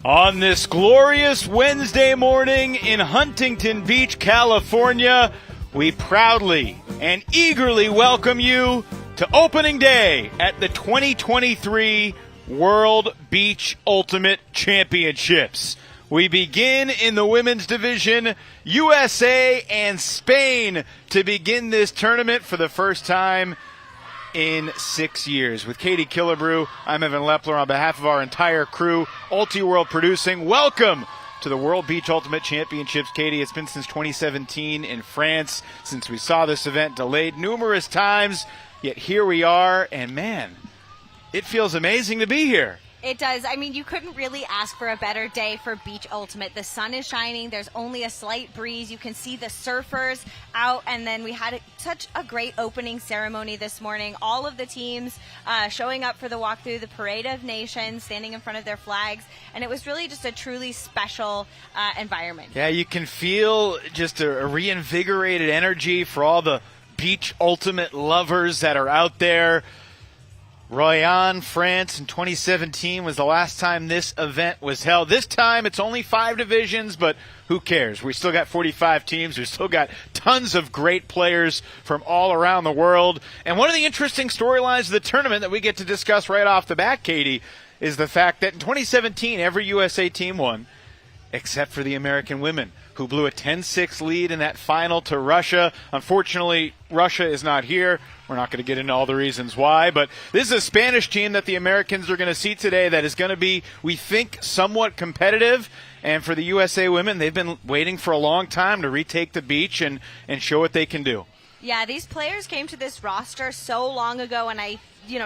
On this glorious Wednesday morning in Huntington Beach, California, we proudly and eagerly welcome you to opening day at the 2023 World Beach Ultimate Championships. We begin in the women's division, USA and Spain to begin this tournament for the first time in 6 years. With Katie Killebrew, I'm Evan Lepler on behalf of our entire crew, Ulti-World Producing. Welcome to the World Beach Ultimate Championships, Katie. It's been since 2017 in France since we saw this event delayed numerous times, yet here we are, and man, it feels amazing to be here. It does. I mean, you couldn't really ask for a better day for Beach Ultimate. The sun is shining. There's only a slight breeze. You can see the surfers out. And then we had such a great opening ceremony this morning. All of the teams showing up for the walkthrough, the Parade of Nations, standing in front of their flags. And it was really just a truly special environment. Yeah, you can feel just a reinvigorated energy for all the Beach Ultimate lovers that are out there. Royan, France in 2017 was the last time this event was held. This time it's only 5 divisions, but who cares? We still got 45 teams. We've still got tons of great players from all around the world. And one of the interesting storylines of the tournament that we get to discuss right off the bat, Katie, is the fact that in 2017 every USA team won, except for the American women, who blew a 10-6 lead in that final to Russia. Unfortunately, Russia is not here. We're not going to get into all the reasons why, but this is a Spanish team that the Americans are going to see today that is going to be, we think, somewhat competitive. And for the USA women, they've been waiting for a long time to retake the beach and show what they can do. Yeah, these players came to this roster so long ago, and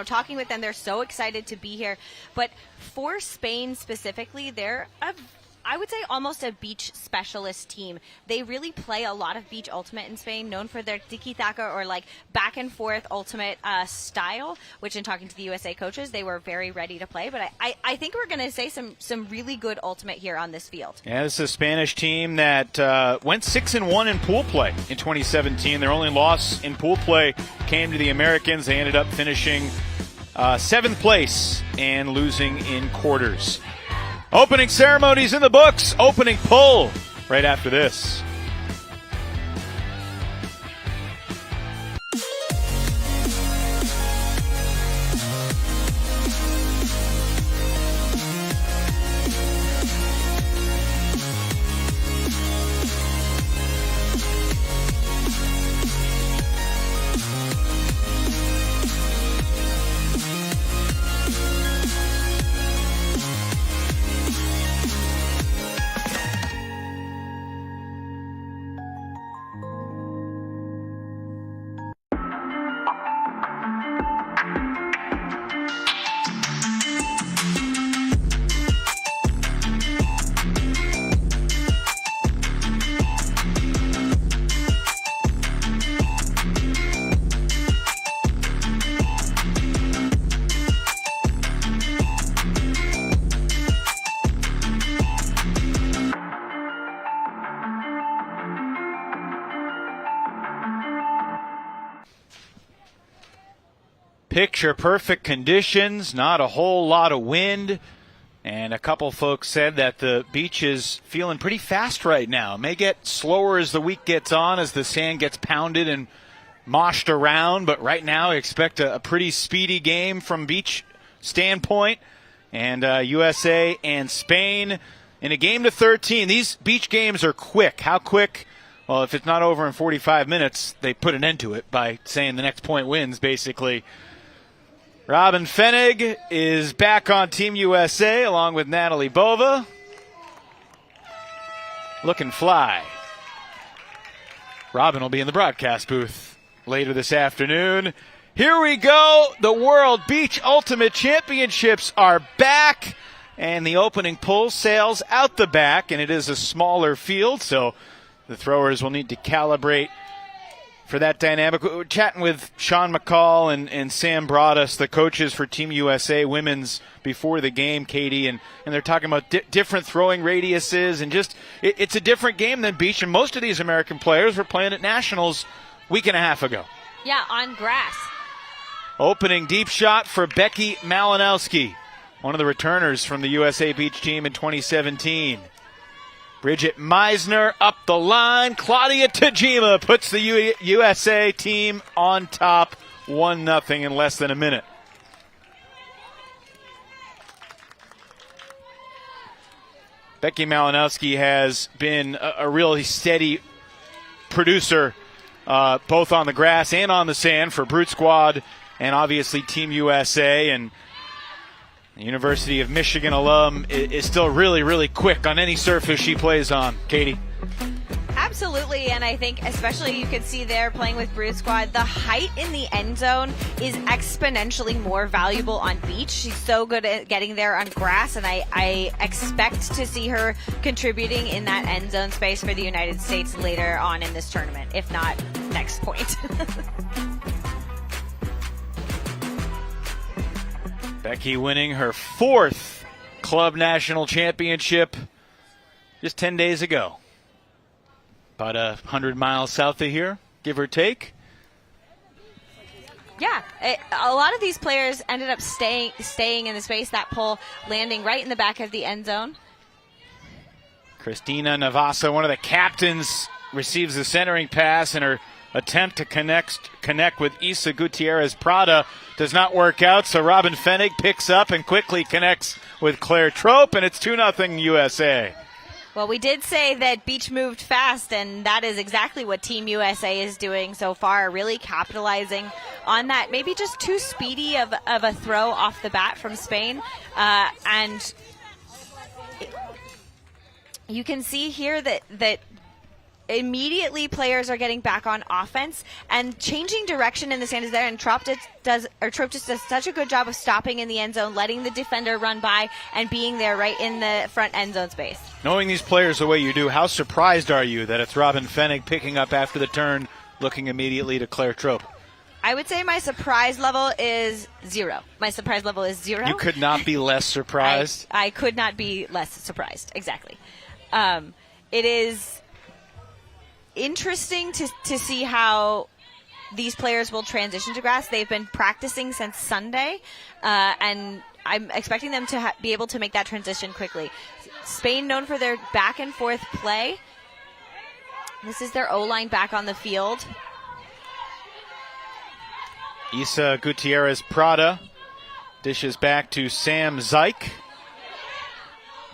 talking with them, they're so excited to be here. But for Spain specifically, they're I would say almost a beach specialist team. They really play a lot of beach ultimate in Spain, known for their tiki-taka or like back and forth ultimate style, which in talking to the USA coaches, they were very ready to play. But I think we're going to say some really good ultimate here on this field. Yeah, this is a Spanish team that went 6-1 in pool play in 2017. Their only loss in pool play came to the Americans. They ended up finishing 7th place and losing in quarters. Opening ceremonies in the books. Opening pull right after this. Picture perfect conditions, not a whole lot of wind, and a couple folks said that the beach is feeling pretty fast right now. It may get slower as the week gets on, as the sand gets pounded and moshed around, but right now I expect a pretty speedy game from beach standpoint. And USA and Spain in a game to 13. These beach games are quick. How quick? Well, if it's not over in 45 minutes, they put an end to it by saying the next point wins, basically. Robin Fenig is back on Team USA along with Natalie Bova. Looking fly. Robin will be in the broadcast booth later this afternoon. Here we go. The World Beach Ultimate Championships are back, and the opening pull sails out the back, and it is a smaller field, so the throwers will need to calibrate for that dynamic. We're chatting with Sean McCall and Sam Broadus, the coaches for Team USA Women's, before the game, Katie, and they're talking about different throwing radiuses, and just it's a different game than beach, and most of these American players were playing at Nationals a week and a half ago. Yeah, on grass. Opening deep shot for Becky Malinowski. one of the returners from the USA Beach team in 2017. Bridget Meisner up the line. Claudia Tajima puts the USA team on top 1-0 in less than a minute. Becky Malinowski has been a really steady producer, both on the grass and on the sand for Brute Squad and obviously Team USA. And the University of Michigan alum is still really, really quick on any surface she plays on. Katie? Absolutely, and I think especially you can see there playing with Brute Squad, the height in the end zone is exponentially more valuable on beach. She's so good at getting there on grass, and I expect to see her contributing in that end zone space for the United States later on in this tournament, if not next point. Becky winning her 4th club national championship just 10 days ago. About 100 miles south of here, give or take. Yeah, a lot of these players ended up staying in the space, that pole landing right in the back of the end zone. Christina Navasa, one of the captains, receives the centering pass, and her attempt to connect with Isa Gutierrez Prada does not work out, so Robin Fennig picks up and quickly connects with Claire Trope, and it's 2-0 USA. Well, we did say that Beach moved fast, and that is exactly what Team USA is doing so far, really capitalizing on that. Maybe just too speedy of a throw off the bat from Spain. And you can see here that immediately players are getting back on offense and changing direction in the sand is there, and Trope just does such a good job of stopping in the end zone, letting the defender run by and being there right in the front end zone space. Knowing these players the way you do, how surprised are you that it's Robin Fennig picking up after the turn, looking immediately to Claire Trope? I would say my surprise level is 0. My surprise level is 0. You could not be less surprised? I could not be less surprised, exactly. It is interesting to see how these players will transition to grass. They've been practicing since Sunday, and I'm expecting them to be able to make that transition quickly. Spain known for their back and forth play. This is their O-line back on the field. Isa Gutierrez Prada dishes back to Sam Zyke.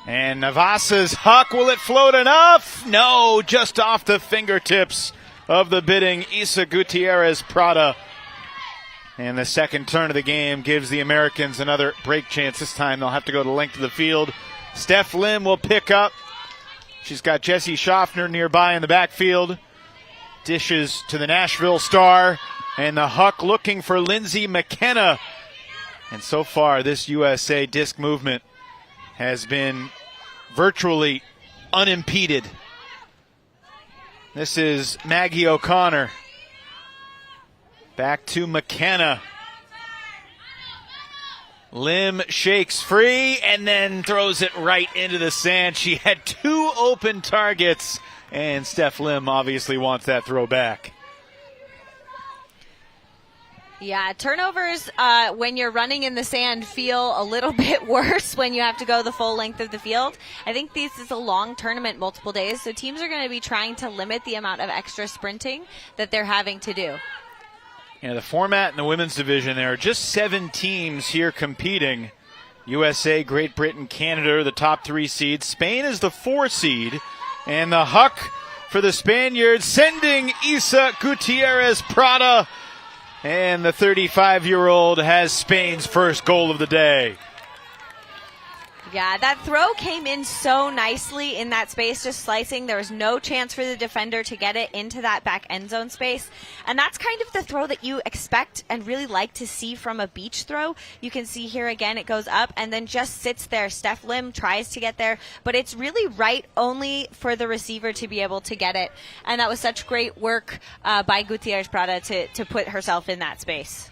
And Navasa's huck, will it float enough? No, just off the fingertips of the bidding Isa Gutierrez Prada. And the second turn of the game gives the Americans another break chance. This time they'll have to go the length of the field. Steph Lim will pick up. She's got Jesse Schaffner nearby in the backfield. Dishes to the Nashville star. And the huck looking for Lindsay McKenna. And so far, this USA disc movement has been virtually unimpeded. This is Maggie O'Connor. Back to McKenna. Lim shakes free and then throws it right into the sand. She had 2 open targets, and Steph Lim obviously wants that throw back. Yeah, turnovers when you're running in the sand feel a little bit worse when you have to go the full length of the field. I think this is a long tournament, multiple days, so teams are going to be trying to limit the amount of extra sprinting that they're having to do. You know, the format in the women's division, there are just 7 teams here competing. USA, Great Britain, Canada are the top 3 seeds. Spain is the 4 seed. And the huck for the Spaniards, sending Isa Gutierrez Prada. And the 35-year-old has Spain's first goal of the day. Yeah, that throw came in so nicely in that space, just slicing. There was no chance for the defender to get it into that back end zone space. And that's kind of the throw that you expect and really like to see from a beach throw. You can see here again, it goes up and then just sits there. Steph Lim tries to get there, but it's really right only for the receiver to be able to get it. And that was such great work by Gutierrez Prada to put herself in that space.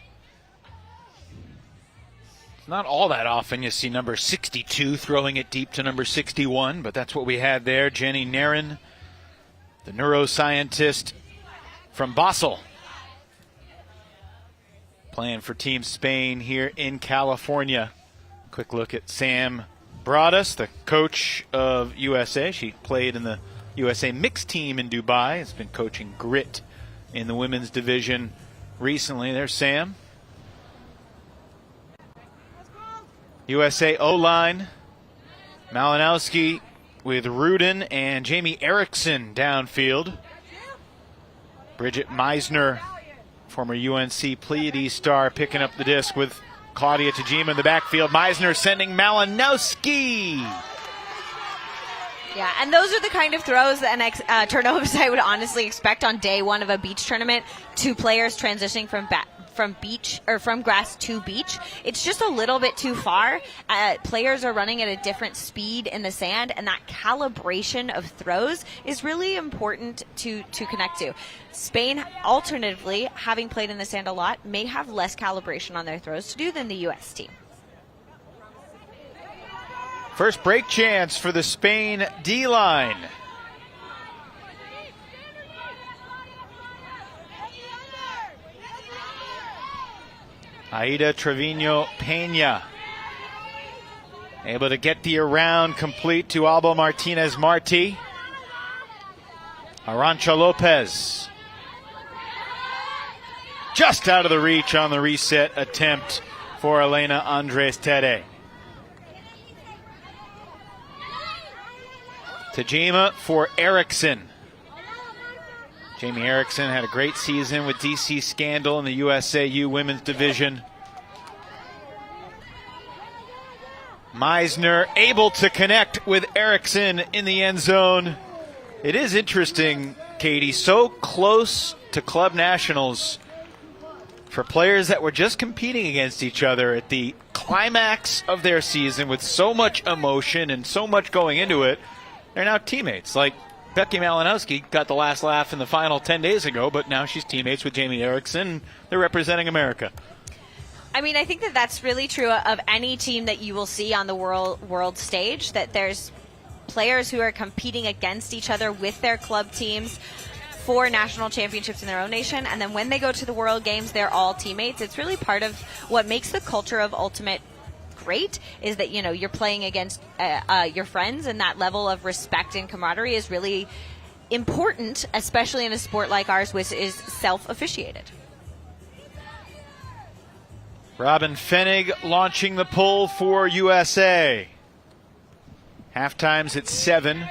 Not all that often you see number 62 throwing it deep to number 61, but that's what we had there. Jenny Narin, the neuroscientist from Basel, playing for Team Spain here in California. Quick look at Sam Broadus, the coach of USA. She played in the USA mixed team in Dubai. Has been coaching grit in the women's division recently. There's Sam. USA O-line. Malinowski with Rudin and Jamie Erickson downfield. Bridget Meisner, former UNC Pleiades star, picking up the disc with Claudia Tajima in the backfield. Meisner sending Malinowski. Yeah, and those are the kind of throws and turnovers I would honestly expect on day one of a beach tournament. Two players transitioning from grass to beach. It's just a little bit too far. Players are running at a different speed in the sand, and that calibration of throws is really important to connect to. Spain, alternatively, having played in the sand a lot, may have less calibration on their throws to do than the U.S. team. First break chance for the Spain D-line. Aida Trevino Pena able to get the around complete to Alba Martinez Marti. Arancha Lopez just out of the reach on the reset attempt for Elena Andres Tere. Tajima for Erickson. Jamie Erickson had a great season with DC Scandal in the USAU women's division. Meisner able to connect with Erickson in the end zone. It is interesting, Katie, so close to club nationals for players that were just competing against each other at the climax of their season with so much emotion and so much going into it. They're now teammates. Like Becky Malinowski got the last laugh in the final 10 days ago, but now she's teammates with Jamie Erickson. They're representing America. I mean, I think that that's really true of any team that you will see on the world stage, that there's players who are competing against each other with their club teams for national championships in their own nation, and then when they go to the World Games, they're all teammates. It's really part of what makes the culture of Ultimate great, is that, you know, you're playing against your friends, and that level of respect and camaraderie is really important, especially in a sport like ours, which is self-officiated. Robin Fenig launching the pull for USA. Halftime's at 7.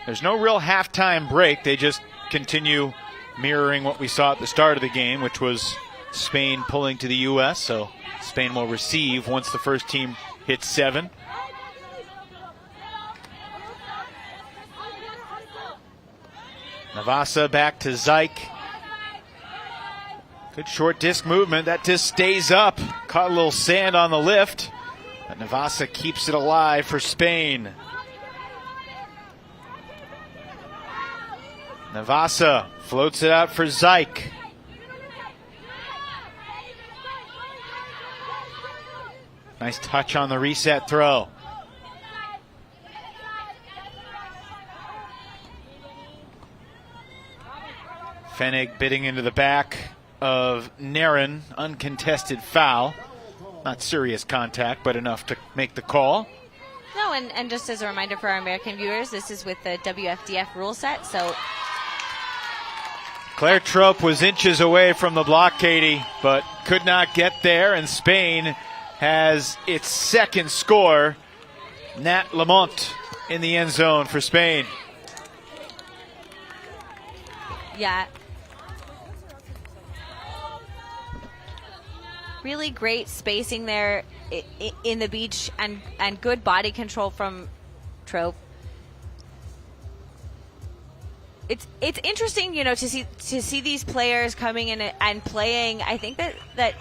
There's no real halftime break. They just continue mirroring what we saw at the start of the game, which was Spain pulling to the U.S., so Spain will receive once the first team hits 7. Navasa back to Zyke. Good short disc movement. That disc stays up. Caught a little sand on the lift, but Navasa keeps it alive for Spain. Navasa floats it out for Zyke. Nice touch on the reset throw. Fenig bidding into the back of Naren. Uncontested foul. Not serious contact, but enough to make the call. No, and just as a reminder for our American viewers, this is with the WFDF rule set, so... Claire Trope was inches away from the block, Katie, but could not get there, and Spain has its second score. Nat Lamont in the end zone for Spain. Yeah. Really great spacing there in the beach, and good body control from Trope. It's interesting, you know, to see these players coming in and playing. I think that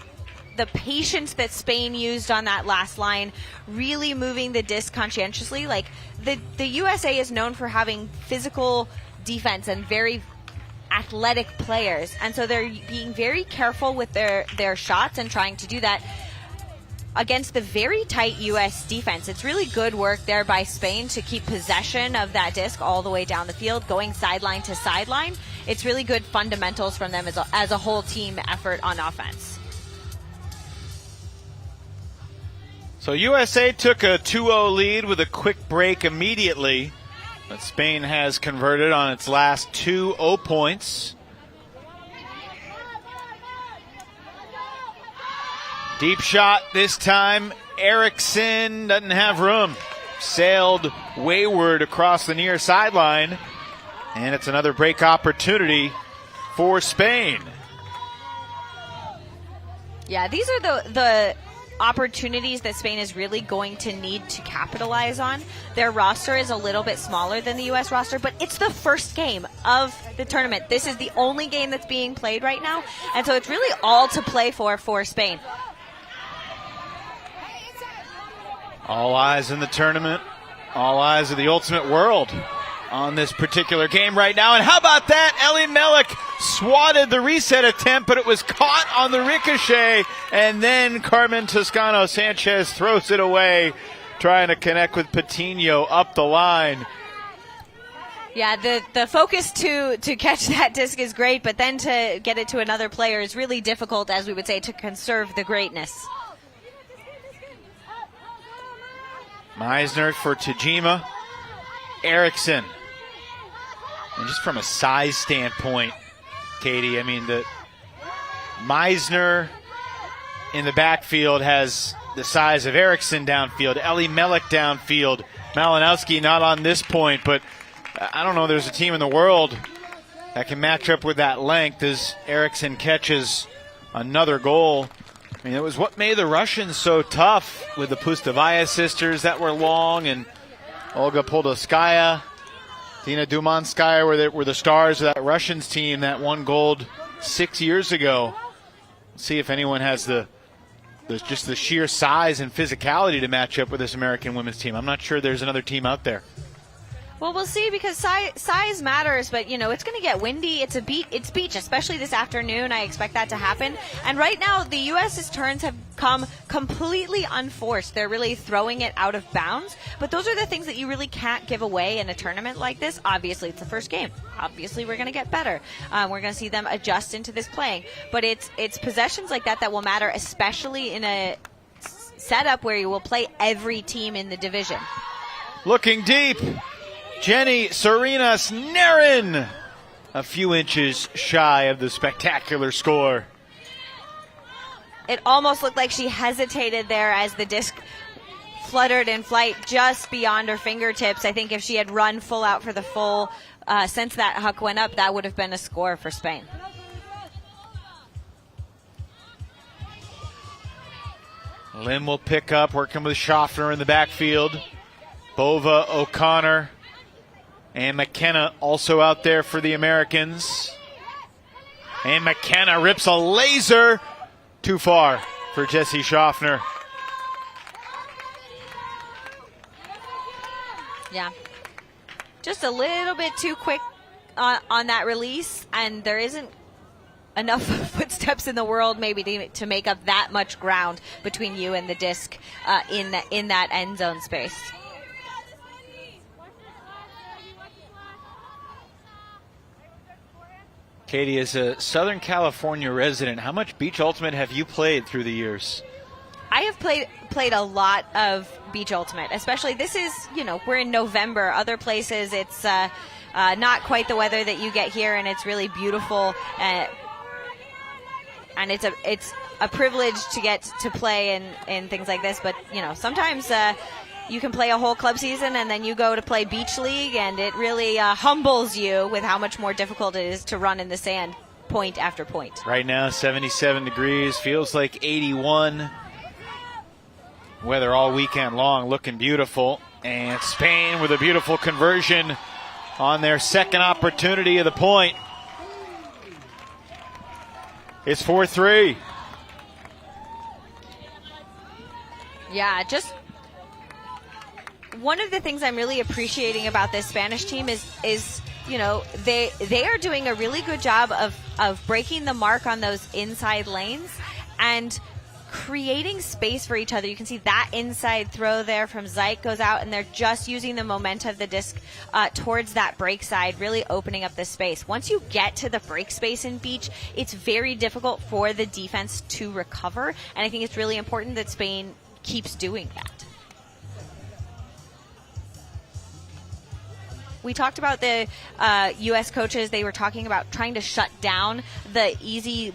the patience that Spain used on that last line, really moving the disc conscientiously. Like the USA is known for having physical defense and very athletic players, and so they're being very careful with their shots and trying to do that against the very tight U.S. defense. It's really good work there by Spain to keep possession of that disc all the way down the field, going sideline to sideline. It's really good fundamentals from them as a whole team effort on offense. So USA took a 2-0 lead with a quick break immediately, but Spain has converted on its last 2 0 points. Deep shot this time. Eriksson doesn't have room. Sailed wayward across the near sideline, and it's another break opportunity for Spain. Yeah, these are the opportunities that Spain is really going to need to capitalize on. Their roster is a little bit smaller than the U.S. roster, but it's the first game of the tournament. This is the only game that's being played right now, and so it's really all to play for Spain. All eyes in the tournament, all eyes of the ultimate world on this particular game right now. And how about that? Ellie Melek swatted the reset attempt, but it was caught on the ricochet, and then Carmen Toscano-Sanchez throws it away, trying to connect with Patino up the line. Yeah, the focus to catch that disc is great, but then to get it to another player is really difficult, as we would say, to conserve the greatness. Meisner for Tajima. Eriksson. And just from a size standpoint, Katie, I mean, the Meisner in the backfield has the size of Eriksson downfield. Ellie Melek downfield. Malinowski not on this point, but I don't know there's a team in the world that can match up with that length as Eriksson catches another goal. I mean, it was what made the Russians so tough with the Pustavaya sisters that were long, and Olga Podolskaya, Dina Dumanskaya were the stars of that Russians team that won gold 6 years ago. Let's see if anyone has just the sheer size and physicality to match up with this American women's team. I'm not sure there's another team out there. Well, we'll see, because size matters, but, you know, it's going to get windy. It's beach, especially this afternoon. I expect that to happen. And right now, the U.S.'s turns have come completely unforced. They're really throwing it out of bounds. But those are the things that you really can't give away in a tournament like this. Obviously, it's the first game. Obviously, we're going to get better. We're going to see them adjust into this playing. But it's possessions like that will matter, especially in a setup where you will play every team in the division. Looking deep. Jenny Serena Snarin, a few inches shy of the spectacular score. It almost looked like she hesitated there as the disc fluttered in flight just beyond her fingertips. I think if she had run full out for the full, since that huck went up, that would have been a score for Spain. Lim will pick up, working with Schaffner in the backfield. Bova, O'Connor, and McKenna also out there for the Americans. And McKenna rips a laser too far for Jesse Schaffner. Yeah. Just a little bit too quick on that release, and there isn't enough footsteps in the world maybe to make up that much ground between you and the disc in that end zone space. Katie, as a Southern California resident, how much Beach Ultimate have you played through the years? I have played a lot of Beach Ultimate, especially this is, we're in November. Other places it's not quite the weather that you get here, and it's really beautiful. And it's a privilege to get to play in things like this. But, sometimes you can play a whole club season and then you go to play beach league, and it really humbles you with how much more difficult it is to run in the sand point after point. Right now, 77 degrees, feels like 81. Weather all weekend long, looking beautiful. And Spain with a beautiful conversion on their second opportunity of the point. It's 4-3. Yeah, just one of the things I'm really appreciating about this Spanish team is they are doing a really good job of breaking the mark on those inside lanes and creating space for each other. You can see that inside throw there from Zayt goes out, and they're just using the momentum of the disc towards that break side, really opening up the space. Once you get to the break space in beach, it's very difficult for the defense to recover, and I think it's really important that Spain keeps doing that. We talked about the U.S. coaches. They were talking about trying to shut down the easy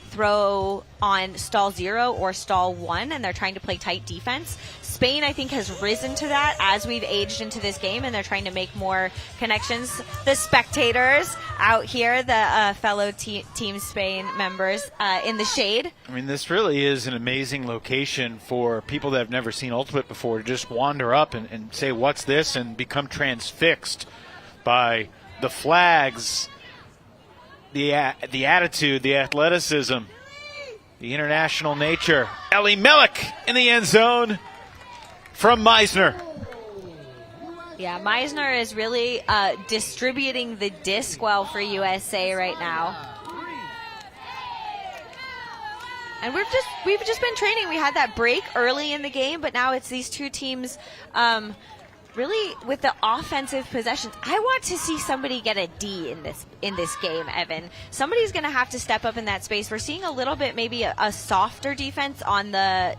throw on stall 0 or stall 1, and they're trying to play tight defense. Spain, I think, has risen to that as we've aged into this game, and they're trying to make more connections. The spectators out here, the fellow Team Spain members in the shade. I mean, this really is an amazing location for people that have never seen Ultimate before to just wander up and say, what's this, and become transfixed by the flags, the attitude, the athleticism, the international nature. Ellie Mellick in the end zone from Meisner. Yeah, Meisner is really distributing the disc well for USA right now. And we've just been training. We had that break early in the game, but now it's these two teams really with the offensive possessions. I want to see somebody get a D in this game, Evan. Somebody's going to have to step up in that space. We're seeing a little bit maybe a softer defense on the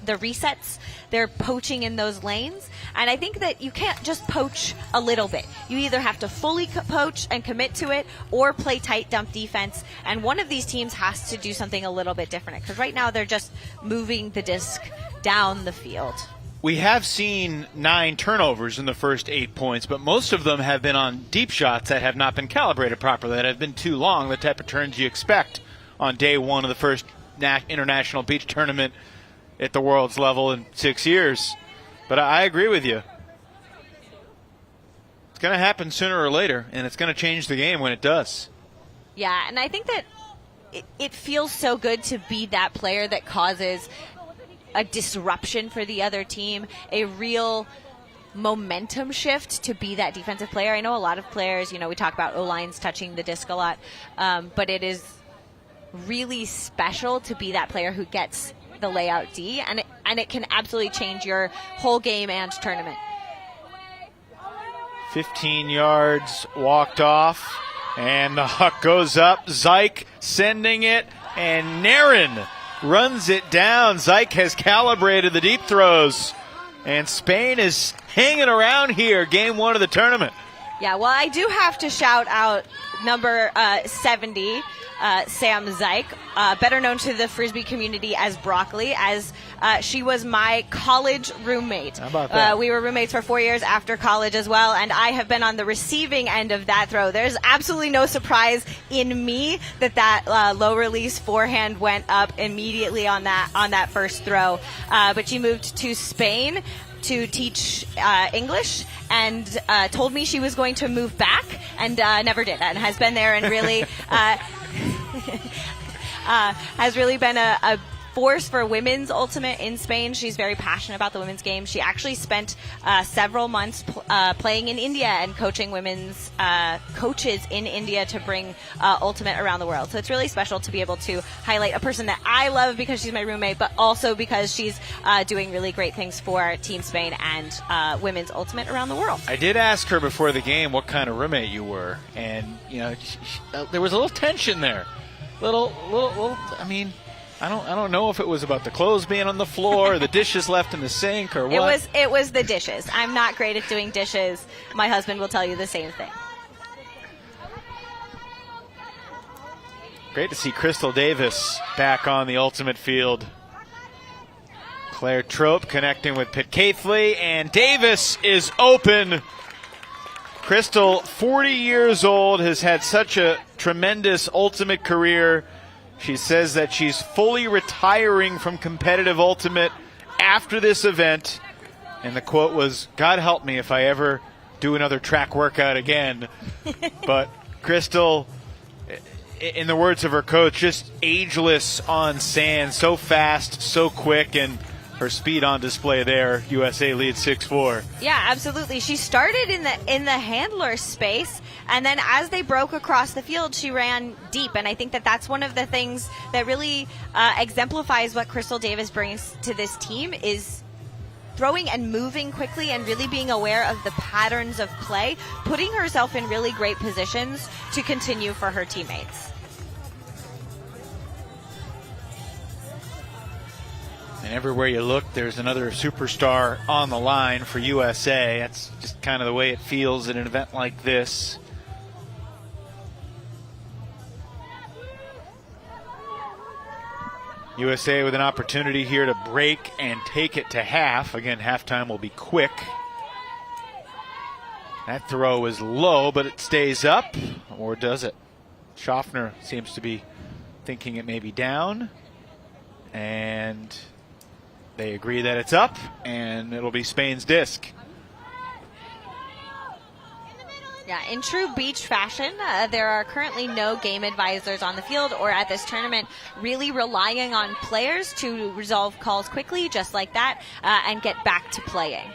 resets. They're poaching in those lanes, and I think that you can't just poach a little bit. You either have to fully poach and commit to it or play tight dump defense, and one of these teams has to do something a little bit different, because right now they're just moving the disc down the field. We have seen 9 turnovers in the first 8 points, but most of them have been on deep shots that have not been calibrated properly, that have been too long, the type of turns you expect on day 1 of the first international beach tournament at the world's level in 6 years. But I agree with you. It's going to happen sooner or later, and it's going to change the game when it does. Yeah, and I think that it feels so good to be that player that causes a disruption for the other team, a real momentum shift to be that defensive player. I know a lot of players, we talk about O-lines touching the disc a lot, but it is really special to be that player who gets the layout D, and it can absolutely change your whole game and tournament. 15 yards walked off, and the huck goes up. Zyke sending it, and Narin runs it down. Zyke has calibrated the deep throws, and Spain is hanging around here, game 1 of the tournament. Yeah, well, I do have to shout out number 70, Sam Zyke, better known to the Frisbee community as Broccoli, as she was my college roommate. How about that? We were roommates for 4 years after college as well, and I have been on the receiving end of that throw. There's absolutely no surprise in me that low release forehand went up immediately on that first throw. But she moved to Spain to teach English, and told me she was going to move back, and never did, and has been there and really has really been a force for women's ultimate in Spain. She's very passionate about the women's game. She actually spent several months playing in India and coaching women's coaches in India to bring ultimate around the world. So it's really special to be able to highlight a person that I love because she's my roommate, but also because she's doing really great things for Team Spain and women's ultimate around the world. I did ask her before the game what kind of roommate you were, and there was a little tension there. Little. I mean, I don't know if it was about the clothes being on the floor or the dishes left in the sink or what. It was the dishes. I'm not great at doing dishes. My husband will tell you the same thing. Great to see Crystal Davis back on the ultimate field. Claire Trope connecting with Pitt Caithley, and Davis is open. Crystal, 40 years old, has had such a tremendous ultimate career. She says that she's fully retiring from competitive ultimate after this event. And the quote was, "God help me if I ever do another track workout again." But Crystal, in the words of her coach, just ageless on sand, so fast, so quick, and her speed on display there. USA leads 6-4. Yeah, absolutely. She started in the handler space, and then as they broke across the field, she ran deep. And I think that that's one of the things that really exemplifies what Crystal Davis brings to this team is throwing and moving quickly and really being aware of the patterns of play, putting herself in really great positions to continue for her teammates. And everywhere you look, there's another superstar on the line for USA. That's just kind of the way it feels at an event like this. USA with an opportunity here to break and take it to half. Again, halftime will be quick. That throw is low, but it stays up. Or does it? Schaffner seems to be thinking it may be down. And they agree that it's up, and it'll be Spain's disc. Yeah, in true beach fashion, there are currently no game advisors on the field or at this tournament, really relying on players to resolve calls quickly, just like that, and get back to playing.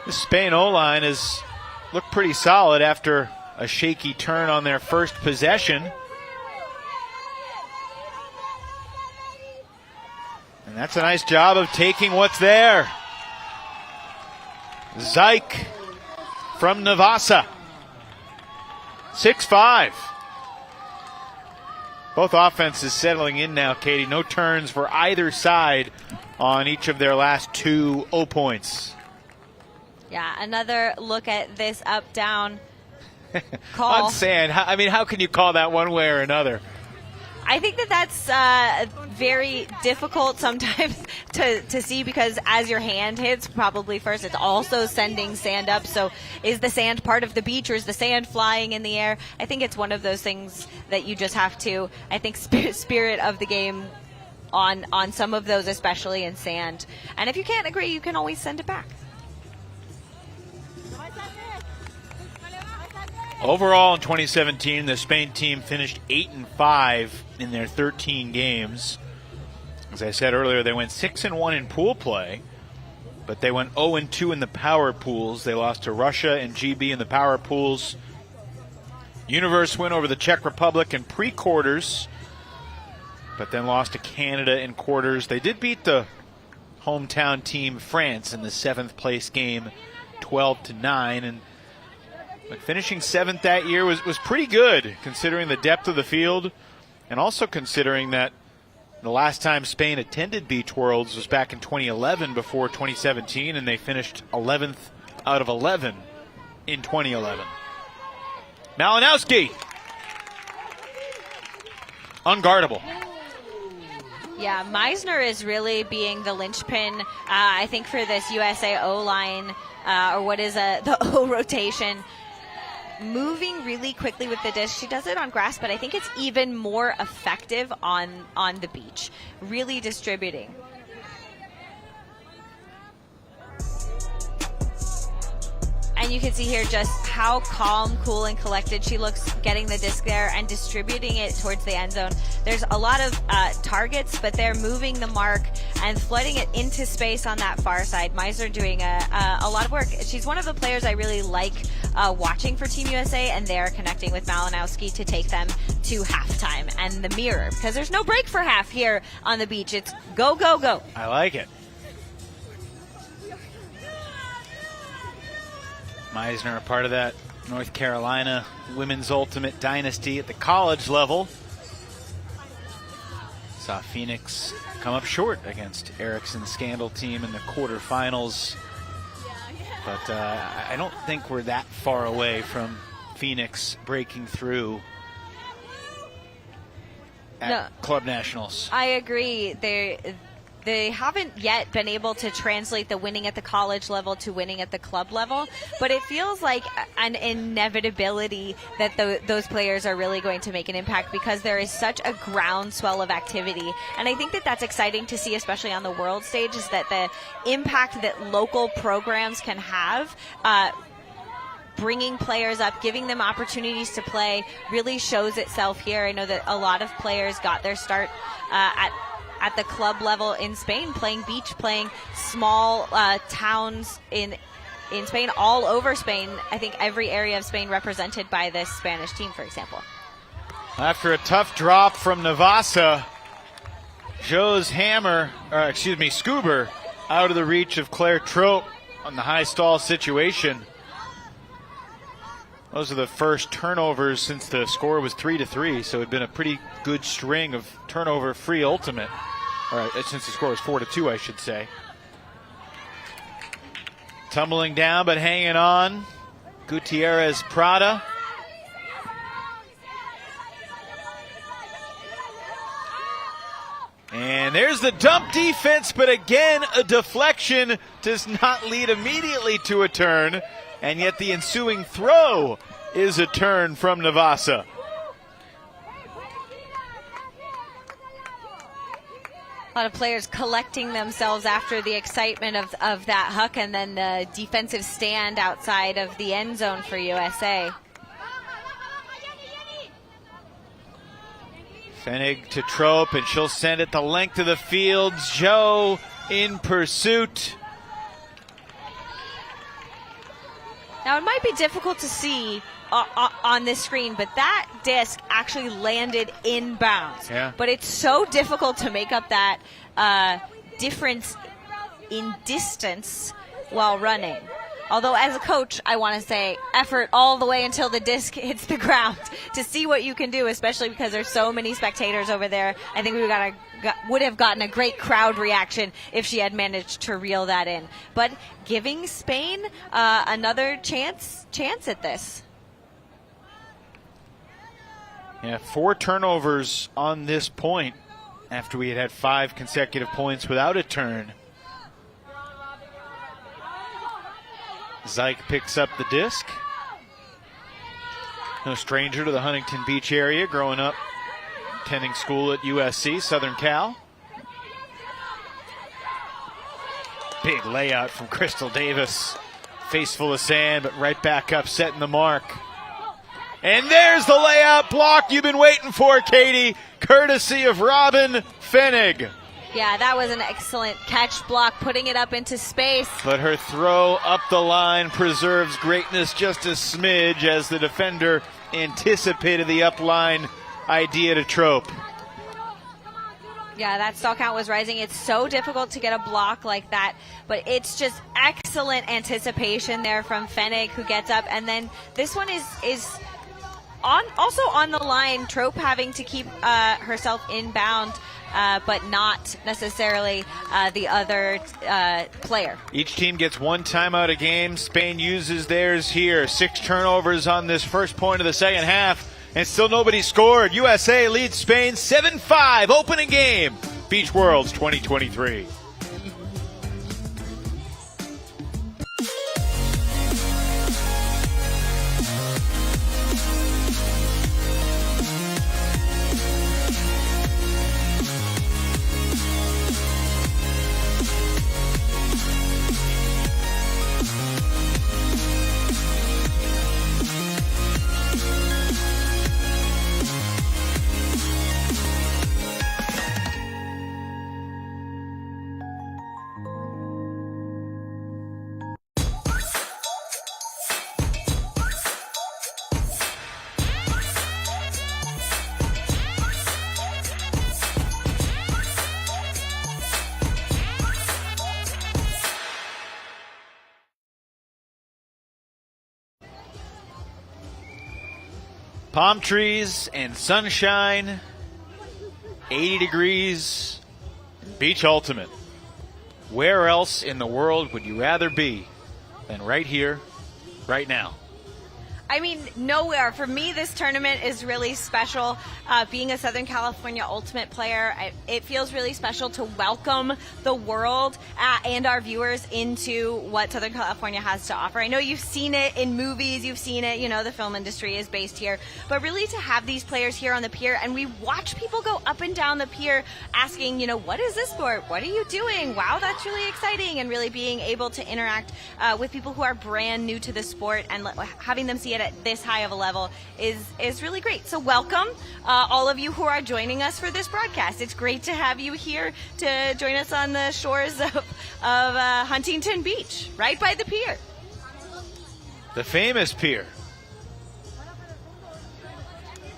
The Spain O-line has looked pretty solid after a shaky turn on their first possession. And that's a nice job of taking what's there. Zyke from Navasa. 6-5. Both offenses settling in now, Katie. No turns for either side on each of their last 2 O points. Yeah, another look at this up-down call. On sand. I mean, how can you call that one way or another? I think that's very difficult sometimes to see, because as your hand hits, probably first, it's also sending sand up. So is the sand part of the beach, or is the sand flying in the air? I think it's one of those things that you just have to, I think, spirit of the game on some of those, especially in sand. And if you can't agree, you can always send it back. Overall in 2017, the Spain team finished 8-5 in their 13 games. As I said earlier, they went 6-1 in pool play, but they went 0-2 in the power pools. They lost to Russia and GB in the power pools. Universe win over the Czech Republic in pre-quarters, but then lost to Canada in quarters. They did beat the hometown team France in the 7th place game 12-9, and but finishing 7th that year was pretty good, considering the depth of the field, and also considering that the last time Spain attended Beach Worlds was back in 2011 before 2017, and they finished 11th out of 11 in 2011. Malinowski. Unguardable. Yeah, Meisner is really being the linchpin, I think, for this USA O-line, or what is the O rotation. Moving really quickly with the disc. She does it on grass, but I think it's even more effective on the beach. Really distributing. And you can see here just how calm, cool, and collected she looks getting the disc there and distributing it towards the end zone. There's a lot of targets, but they're moving the mark and flooding it into space on that far side. Meisner doing a lot of work. She's one of the players I really like watching for Team USA, and they're connecting with Malinowski to take them to halftime and the mirror, because there's no break for half here on the beach. It's go, go, go. I like it. Meisner, a part of that North Carolina women's ultimate dynasty at the college level. Saw Phoenix come up short against Ericsson's Scandal team in the quarterfinals. But I don't think we're that far away from Phoenix breaking through at Club Nationals. I agree. They haven't yet been able to translate the winning at the college level to winning at the club level, but it feels like an inevitability that those players are really going to make an impact, because there is such a groundswell of activity. And I think that that's exciting to see, especially on the world stage, is that the impact that local programs can have, bringing players up, giving them opportunities to play, really shows itself here. I know that a lot of players got their start at the club level in Spain, playing beach, playing small towns in Spain, all over Spain. I think every area of Spain represented by this Spanish team, for example. After a tough drop from Navasa, Joe's hammer, Scuber out of the reach of Claire Trope on the high stall situation. Those are the first turnovers since the score was 3-3, so it had been a pretty good string of turnover-free ultimate. All right, since the score was 4-2, I should say. Tumbling down but hanging on, Gutierrez Prada. And there's the dump defense, but again, a deflection does not lead immediately to a turn, and yet the ensuing throw is a turn from Navasa. A lot of players collecting themselves after the excitement of that huck and then the defensive stand outside of the end zone for USA. Fenig to Trope, and she'll send it the length of the field. Joe in pursuit. Now, it might be difficult to see on this screen, but that disc actually landed inbounds. Yeah. But it's so difficult to make up that difference in distance while running. Although, as a coach, I want to say effort all the way until the disc hits the ground to see what you can do, especially because there's so many spectators over there. I think we would have gotten a great crowd reaction if she had managed to reel that in. But giving Spain another chance at this. Yeah, 4 turnovers on this point after we had 5 consecutive points without a turn. Zyke picks up the disc. No stranger to the Huntington Beach area, growing up attending school at USC, Southern Cal. Big layout from Crystal Davis. Face full of sand, but right back up, setting the mark. And there's the layout block you've been waiting for, Katie, courtesy of Robin Fenig. Yeah, that was an excellent catch block, putting it up into space. But her throw up the line preserves greatness just a smidge as the defender anticipated the up line idea to Trope. Yeah, that stall count was rising. It's so difficult to get a block like that, but it's just excellent anticipation there from Fenig, who gets up. And then this one is also on the line, Trope having to keep herself inbound, but not necessarily the other player. Each team gets 1 timeout a game. Spain uses theirs here. 6 turnovers on this first point of the second half, and still nobody scored. USA leads Spain 7-5, opening game, Beach Worlds 2023. Palm trees and sunshine, 80 degrees, beach ultimate. Where else in the world would you rather be than right here, right now? I mean, nowhere. For me, this tournament is really special. Being a Southern California Ultimate player, it feels really special to welcome the world and our viewers into what Southern California has to offer. I know you've seen it in movies, you've seen it, the film industry is based here, but really to have these players here on the pier, and we watch people go up and down the pier asking, what is this sport? What are you doing? Wow, that's really exciting, and really being able to interact with people who are brand new to the sport and having them see it at this high of a level is really great. So welcome all of you who are joining us for this broadcast. It's great to have you here to join us on the shores of Huntington Beach, right by the pier. The famous pier.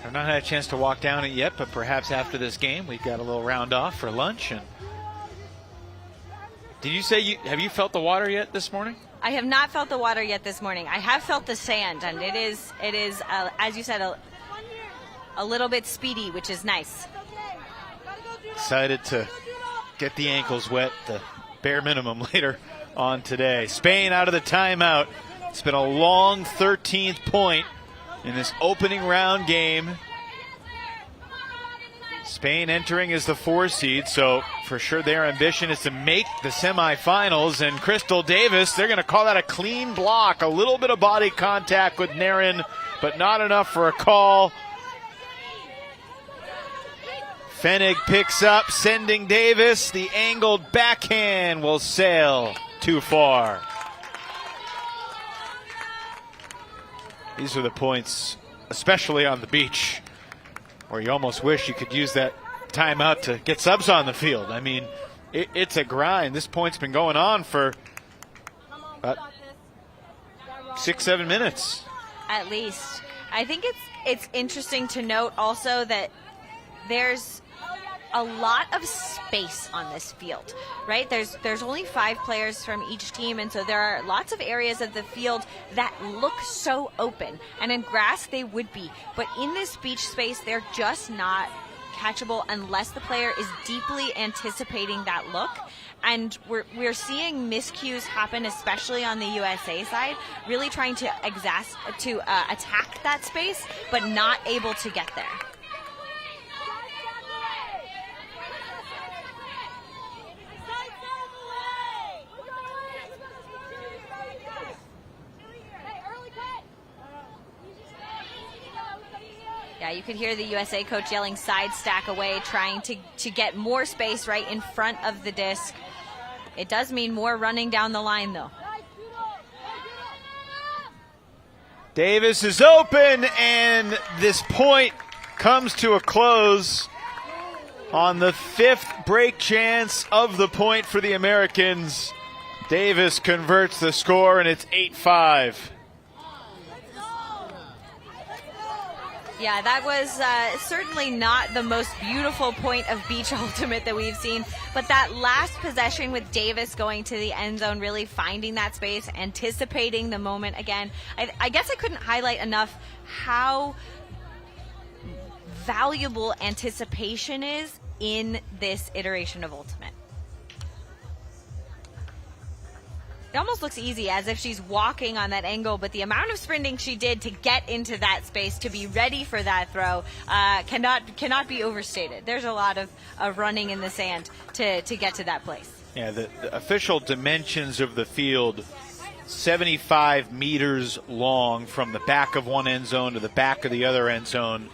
I've not had a chance to walk down it yet, but perhaps after this game we've got a little round off for lunch and Did you say have you felt the water yet this morning? I have not felt the water yet this morning. I have felt the sand, and it is as you said, a little bit speedy, which is nice. Excited to get the ankles wet, the bare minimum later on today. Spain out of the timeout. It's been a long 13th point in this opening round game. Spain entering as the 4 seed, so for sure their ambition is to make the semifinals. And Crystal Davis, they're going to call that a clean block. A little bit of body contact with Narin, but not enough for a call. Fenig picks up, sending Davis. The angled backhand will sail too far. These are the points, especially on the beach, where you almost wish you could use that timeout to get subs on the field. I mean, it's a grind. This point's been going on for about 6-7 minutes. At least. I think it's interesting to note also that there's a lot of space on this field, right? There's only 5 players from each team, and so there are lots of areas of the field that look so open. And in grass, they would be. But in this beach space, they're just not catchable unless the player is deeply anticipating that look. And we're seeing miscues happen, especially on the USA side, really trying to attack that space, but not able to get there. Yeah, you could hear the USA coach yelling side stack away, trying to get more space right in front of the disc. It does mean more running down the line, though. Davis is open, and this point comes to a close on the 5th break chance of the point for the Americans. Davis converts the score, and it's 8-5. Yeah, that was certainly not the most beautiful point of beach ultimate that we've seen, but that last possession with Davis going to the end zone, really finding that space, anticipating the moment again. I guess I couldn't highlight enough how valuable anticipation is in this iteration of ultimate. It almost looks easy, as if she's walking on that angle, but the amount of sprinting she did to get into that space, to be ready for that throw, cannot be overstated. There's a lot of running in the sand to get to that place. Yeah, the official dimensions of the field, 75 meters long from the back of one end zone to the back of the other end zone,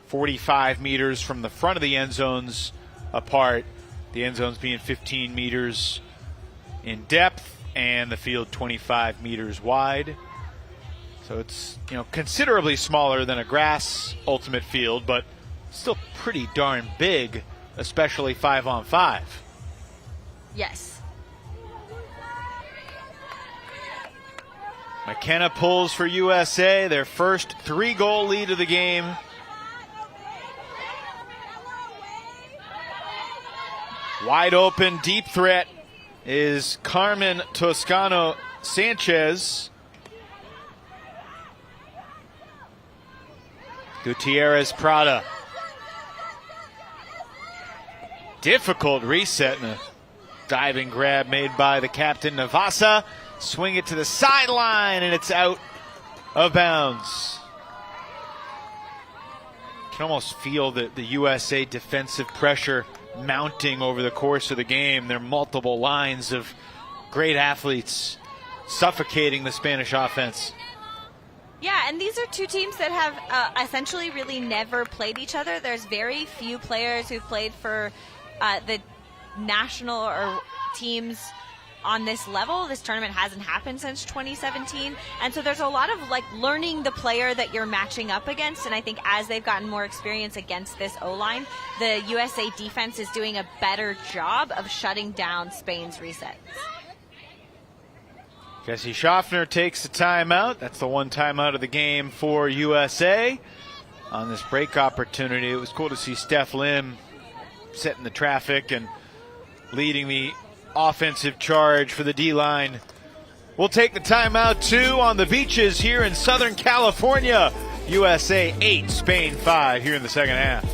45 meters from the front of the end zones apart, the end zones being 15 meters in depth, and the field 25 meters wide. So it's, considerably smaller than a grass ultimate field, but still pretty darn big, especially 5-on-5. Yes. McKenna pulls for USA, their first 3-goal lead of the game. Wide open, deep threat is Carmen Toscano Sanchez. Gutierrez Prada. Difficult reset and a diving grab made by the captain Navasa. Swing it to the sideline, and it's out of bounds. You can almost feel the USA defensive pressure mounting over the course of the game. There are multiple lines of great athletes suffocating the Spanish offense. Yeah, and these are two teams that have essentially really never played each other. There's very few players who've played for the national or teams on this level. This tournament hasn't happened since 2017, and so there's a lot of learning the player that you're matching up against. And I think as they've gotten more experience against this O-line, the USA defense is doing a better job of shutting down Spain's resets. Jesse Schaffner takes the timeout. That's the one timeout of the game for USA on this break opportunity. It was cool to see Steph Lim setting the traffic and leading the offensive charge for the D-line. We'll take the timeout, too, on the beaches here in Southern California. USA 8, Spain 5 here in the second half.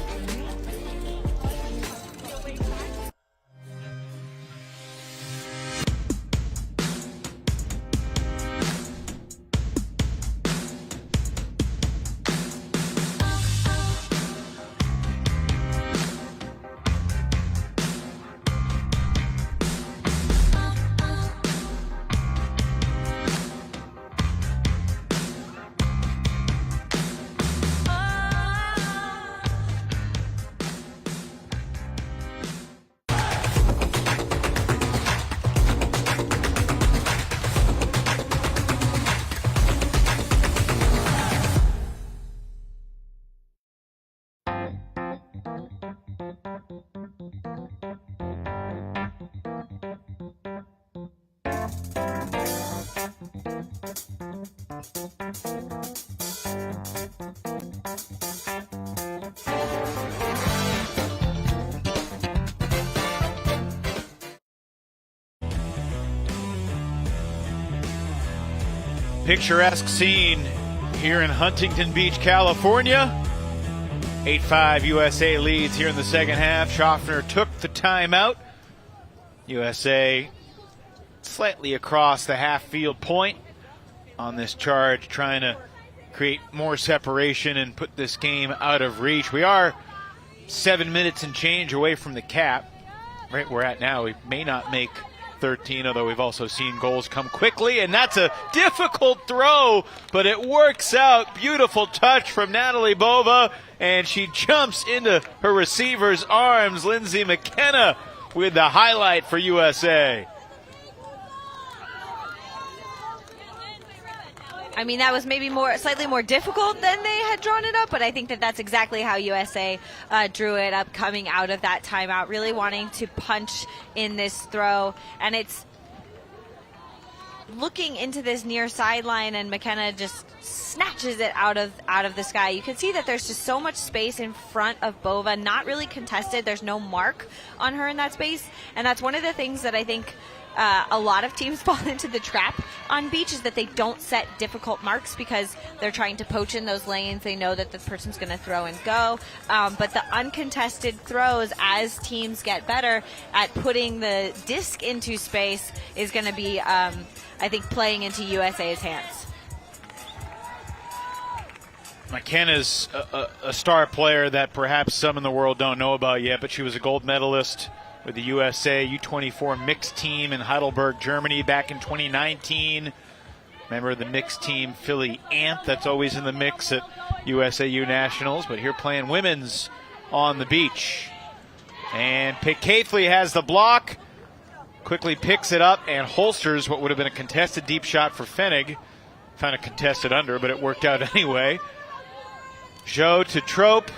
Picturesque scene here in Huntington Beach, California. 8-5 USA leads here in the second half. Schaffner took the timeout. USA slightly across the half-field point on this charge, trying to create more separation and put this game out of reach. We are 7 minutes and change away from the cap. Right where we're at now, we may not make 13, although we've also seen goals come quickly, and that's a difficult throw, but it works out. Beautiful touch from Natalie Bova, and she jumps into her receiver's arms. Lindsay McKenna with the highlight for USA. I mean, that was maybe slightly more difficult than they had drawn it up, but I think that that's exactly how USA drew it up coming out of that timeout, really wanting to punch in this throw. And it's looking into this near sideline, and McKenna just snatches it out of the sky. You can see that there's just so much space in front of Bova, not really contested. There's no mark on her in that space, and that's one of the things that I think a lot of teams fall into the trap on beach, is that they don't set difficult marks because they're trying to poach in those lanes. They know that the person's going to throw and go. But the uncontested throws, as teams get better at putting the disc into space, is going to be, I think, playing into USA's hands. McKenna's a star player that perhaps some in the world don't know about yet, but she was a gold medalist with the USA U24 mixed team in Heidelberg, Germany back in 2019. Member of the mixed team, Philly Ant, that's always in the mix at USAU Nationals, but here playing women's on the beach. And Pick Caithley has the block, quickly picks it up and holsters what would have been a contested deep shot for Fenig. Kind of contested under, but it worked out anyway. Joe to Trope,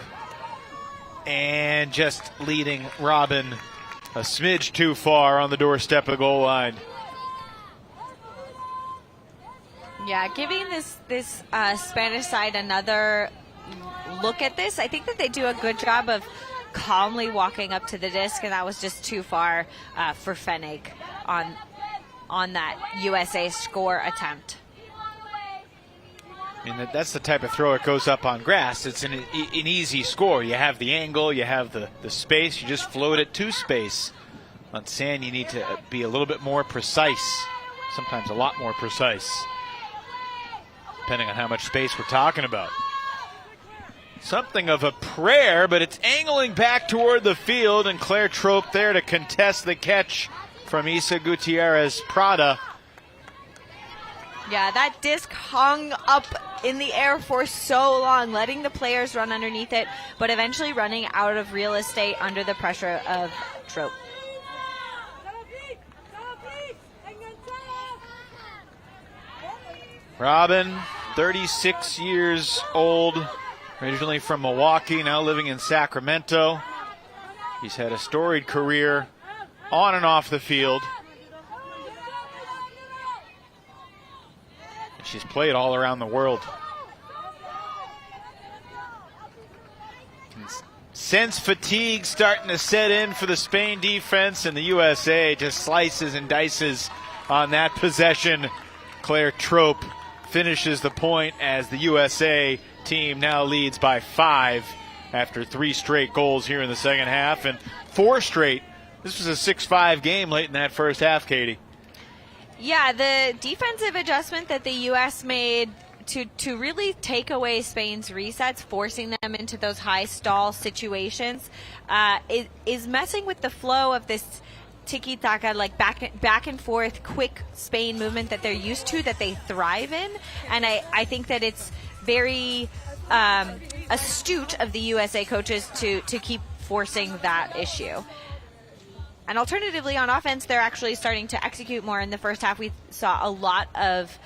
and just leading Robin a smidge too far on the doorstep of the goal line. Yeah, giving this Spanish side another look at this, I think that they do a good job of calmly walking up to the disc, and that was just too far for Fenig on that USA score attempt. I mean, that's the type of throw it goes up on grass. It's an easy score. You have the angle, you have the space, you just float it to space. On sand, you need to be a little bit more precise, sometimes a lot more precise, depending on how much space we're talking about. Something of a prayer, but it's angling back toward the field, and Claire Trope there to contest the catch from Isa Gutierrez Prada. Yeah, that disc hung up in the air for so long, letting the players run underneath it, but eventually running out of real estate under the pressure of Trope. Robin, 36 years old, originally from Milwaukee, now living in Sacramento. He's had a storied career on and off the field. She's played all around the world. sense fatigue starting to set in for the Spain defense, and the USA just slices and dices on that possession. Claire Trope finishes the point as the USA team now leads by 5 after 3 straight goals here in the second half, and 4 straight. This was a 6-5 game late in that first half, Katie. Yeah, the defensive adjustment that the U.S. made to really take away Spain's resets, forcing them into those high stall situations, is messing with the flow of this tiki-taka, like back and forth, quick Spain movement that they're used to, that they thrive in. And I think that it's very astute of the USA coaches to keep forcing that issue. And alternatively, on offense, they're actually starting to execute more. In the first half, we saw a lot of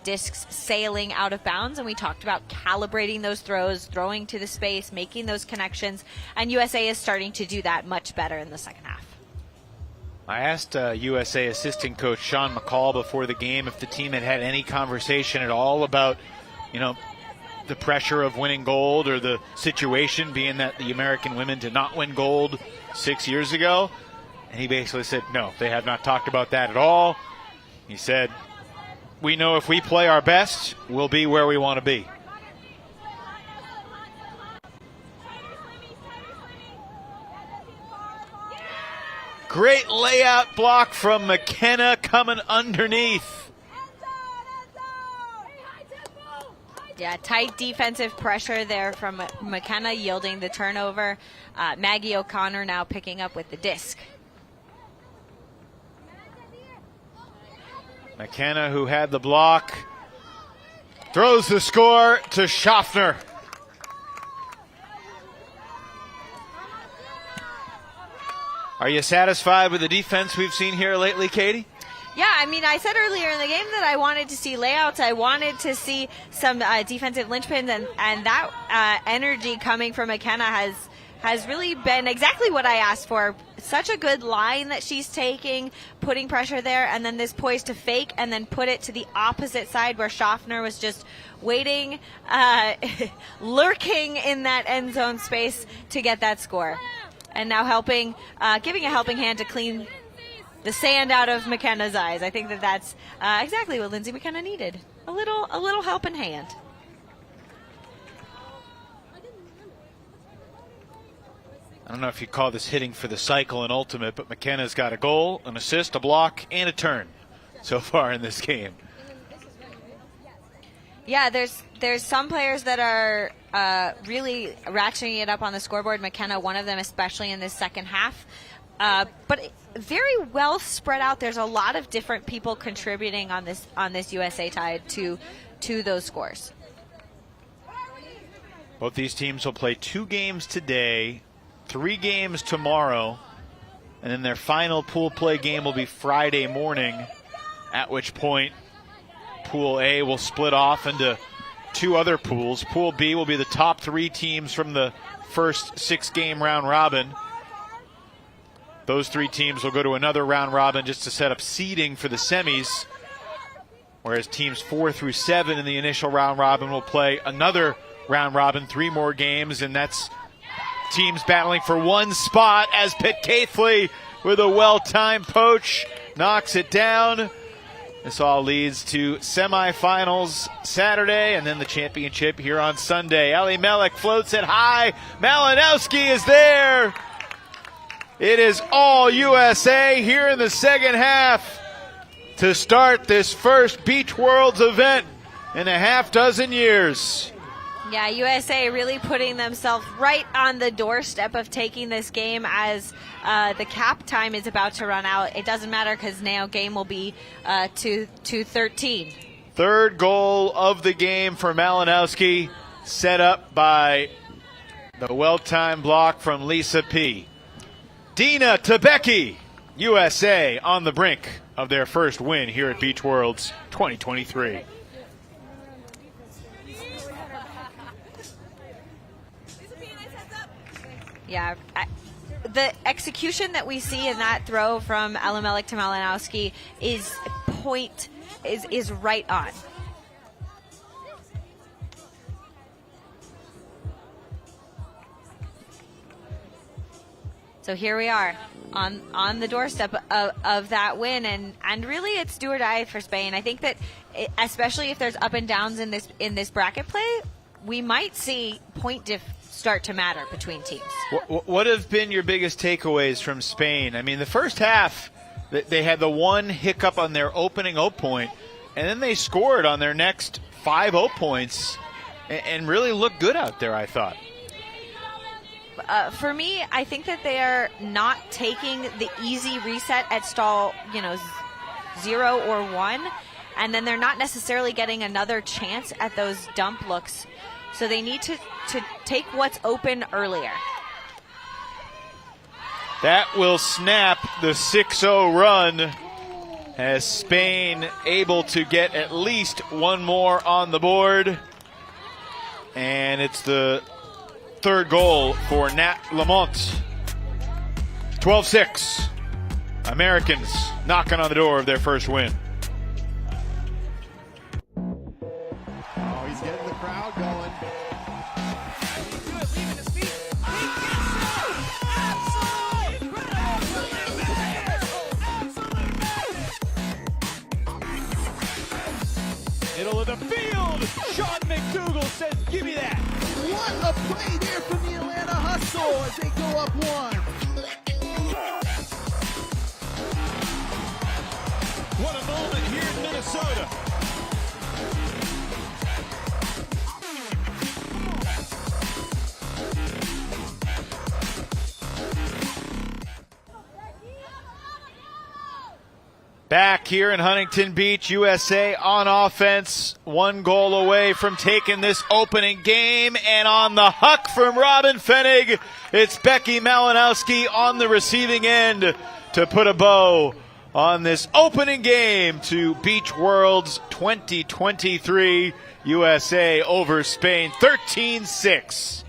discs sailing out of bounds, and we talked about calibrating those throws, throwing to the space, making those connections, and USA is starting to do that much better in the second half. I asked USA assistant coach Sean McCall before the game if the team had had any conversation at all about, the pressure of winning gold, or the situation being that the American women did not win gold 6 years ago. And he basically said, no, they have not talked about that at all. He said, we know if we play our best, we'll be where we want to be. Great layout block from McKenna coming underneath. Yeah, tight defensive pressure there from McKenna, yielding the turnover. Maggie O'Connor now picking up with the disc. McKenna, who had the block, throws the score to Schaffner. Are you satisfied with the defense we've seen here lately, Katie? Yeah, I said earlier in the game that I wanted to see layouts. I wanted to see some defensive linchpins, and that energy coming from McKenna has really been exactly what I asked for. Such a good line that she's taking, putting pressure there, and then this poise to fake and then put it to the opposite side where Schaffner was just waiting, lurking in that end zone space to get that score. And now giving a helping hand to clean the sand out of McKenna's eyes. I think that's exactly what Lindsay McKenna needed. A little helping hand. I don't know if you call this hitting for the cycle in ultimate, but McKenna's got a goal, an assist, a block, and a turn so far in this game. Yeah, there's some players that are really ratcheting it up on the scoreboard. McKenna, one of them, especially in this second half. But very well spread out. There's a lot of different people contributing on this USA Tide to those scores. Both these teams will play 2 games today, 3 games tomorrow, and then their final pool play game will be Friday morning, at which point Pool A will split off into 2 other pools. Pool B will be the top 3 teams from the first 6-game round robin. Those 3 teams will go to another round robin just to set up seeding for the semis, whereas teams 4 through 7 in the initial round robin will play another round robin, 3 more games, and that's teams battling for 1 spot as Pitt Caithley with a well-timed poach knocks it down. This all leads to semifinals Saturday and then the championship here on Sunday. Ellie Mellick floats it high. Malinowski is there. It is all USA here in the second half to start this first Beach Worlds event in a half dozen years. Yeah, USA really putting themselves right on the doorstep of taking this game as the cap time is about to run out. It doesn't matter because now game will be 2-13. Third goal of the game for Malinowski, set up by the well-timed block from Lisa P. Dina Tebeki, USA on the brink of their first win here at Beach Worlds 2023. Yeah, the execution that we see in that throw from Elimelech to Malinowski is right on. So here we are on the doorstep of that win, and really it's do or die for Spain. I think that especially if there's up and downs in this bracket play, we might see point diff start to matter between teams. What have been your biggest takeaways from Spain? I mean, the first half, they had the one hiccup on their opening 0 point, and then they scored on their next 5 0 points and really looked good out there, I thought. For me, I think that they are not taking the easy reset at stall, 0 or 1, and then they're not necessarily getting another chance at those dump looks. So they need to take what's open earlier. That will snap the 6-0 run as Spain able to get at least one more on the board. And it's the third goal for Nat Lamont. 12-6. Americans knocking on the door of their first win. Oh, he's getting the crowd going. Middle of the field, Sean McDougal says, give me that. What a play there from the Atlanta Hustle as they go up 1. What a moment here in Minnesota. Back here in Huntington Beach, USA on offense, 1 goal away from taking this opening game, and on the huck from Robin Fenig, it's Becky Malinowski on the receiving end to put a bow on this opening game to Beach Worlds 2023. USA over Spain, 13-6.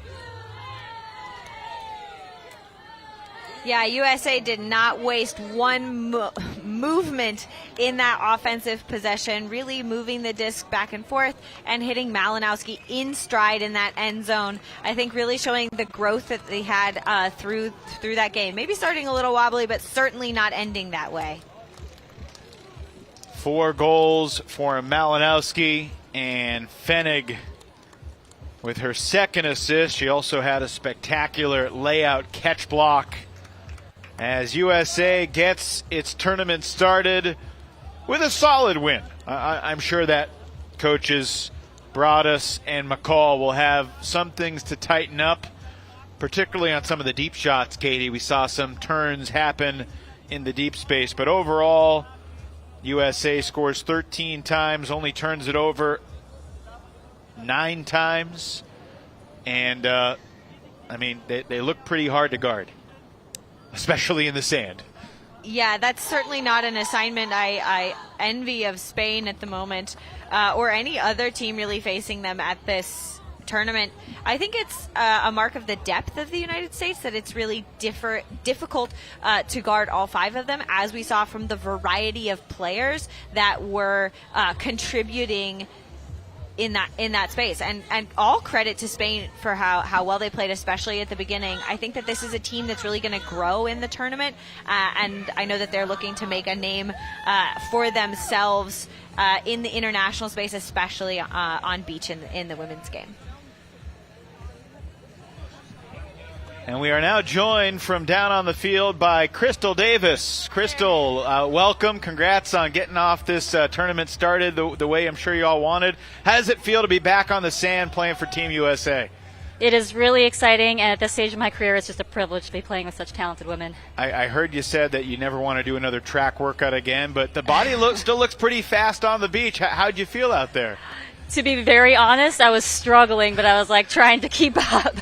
Yeah, USA did not waste one movement in that offensive possession, really moving the disc back and forth and hitting Malinowski in stride in that end zone. I think really showing the growth that they had through that game. Maybe starting a little wobbly, but certainly not ending that way. 4 goals for Malinowski, and Fenig with her second assist. She also had a spectacular layout catch block as USA gets its tournament started with a solid win. I'm sure that coaches Broadus and McCall will have some things to tighten up, particularly on some of the deep shots, Katie. We saw some turns happen in the deep space, but overall, USA scores 13 times, only turns it over 9 times, and they look pretty hard to guard, especially in the sand. Yeah, that's certainly not an assignment I envy of Spain at the moment, or any other team really facing them at this tournament. I think it's a mark of the depth of the United States that it's really difficult to guard all 5 of them, as we saw from the variety of players that were contributing in that space. And all credit to Spain for how well they played, especially at the beginning. I think that this is a team that's really going to grow in the tournament, and I know that they're looking to make a name for themselves in the international space, especially on beach in the women's game. And we are now joined from down on the field by Crystal Davis. Crystal, welcome. Congrats on getting off this tournament started the way I'm sure you all wanted. How does it feel to be back on the sand playing for Team USA? It is really exciting, and at this stage of my career, it's just a privilege to be playing with such talented women. I heard you said that you never want to do another track workout again, but the body still looks pretty fast on the beach. How'd you feel out there? To be very honest, I was struggling, but I was trying to keep up.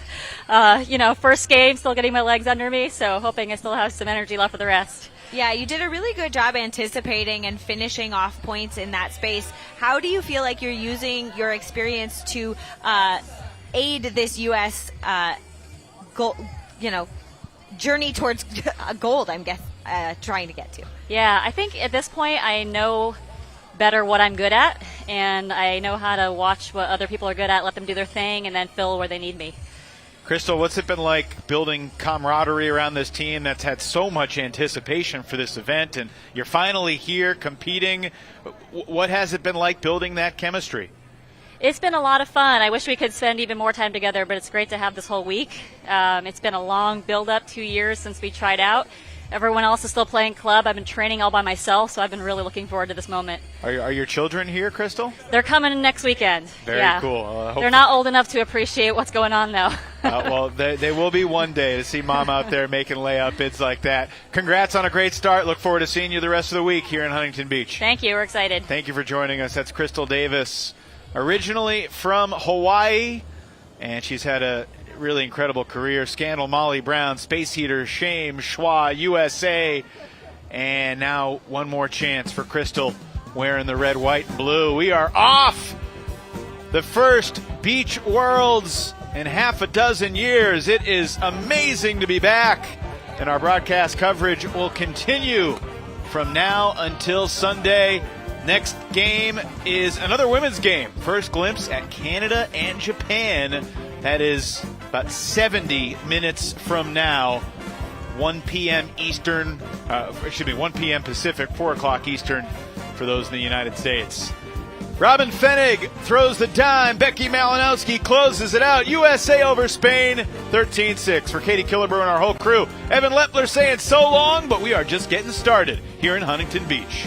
First game, still getting my legs under me, so hoping I still have some energy left for the rest. Yeah, you did a really good job anticipating and finishing off points in that space. How do you feel like you're using your experience to aid this U.S. Journey towards gold, I'm trying to get to? Yeah, I think at this point I know better what I'm good at, and I know how to watch what other people are good at, let them do their thing, and then fill where they need me. Crystal, what's it been like building camaraderie around this team that's had so much anticipation for this event, and you're finally here competing? What has it been like building that chemistry? It's been a lot of fun. I wish we could spend even more time together, but it's great to have this whole week. It's been a long build-up, 2 years since we tried out. Everyone else is still playing club. I've been training all by myself, so I've been really looking forward to this moment. Are your children here, Crystal? They're coming next weekend. Very cool. They're not old enough to appreciate what's going on, though. Well, they will be one day to see Mom out there making layup bids like that. Congrats on a great start. Look forward to seeing you the rest of the week here in Huntington Beach. Thank you. We're excited. Thank you for joining us. That's Crystal Davis, originally from Hawaii, and she's had a really incredible career. Scandal, Molly Brown, Space Heater, Shame, Schwa, USA, and now one more chance for Crystal wearing the red, white, and blue. We are off the first Beach Worlds in half a dozen years. It is amazing to be back, and our broadcast coverage will continue from now until Sunday. Next game is another women's game. First glimpse at Canada and Japan. That is about 70 minutes from now, 1 p.m. Eastern, 1 p.m. Pacific, 4 o'clock Eastern for those in the United States. Robin Fenig throws the dime. Becky Malinowski closes it out. USA over Spain, 13-6. For Katie Killebrew and our whole crew, Evan Lepler saying so long, but we are just getting started here in Huntington Beach.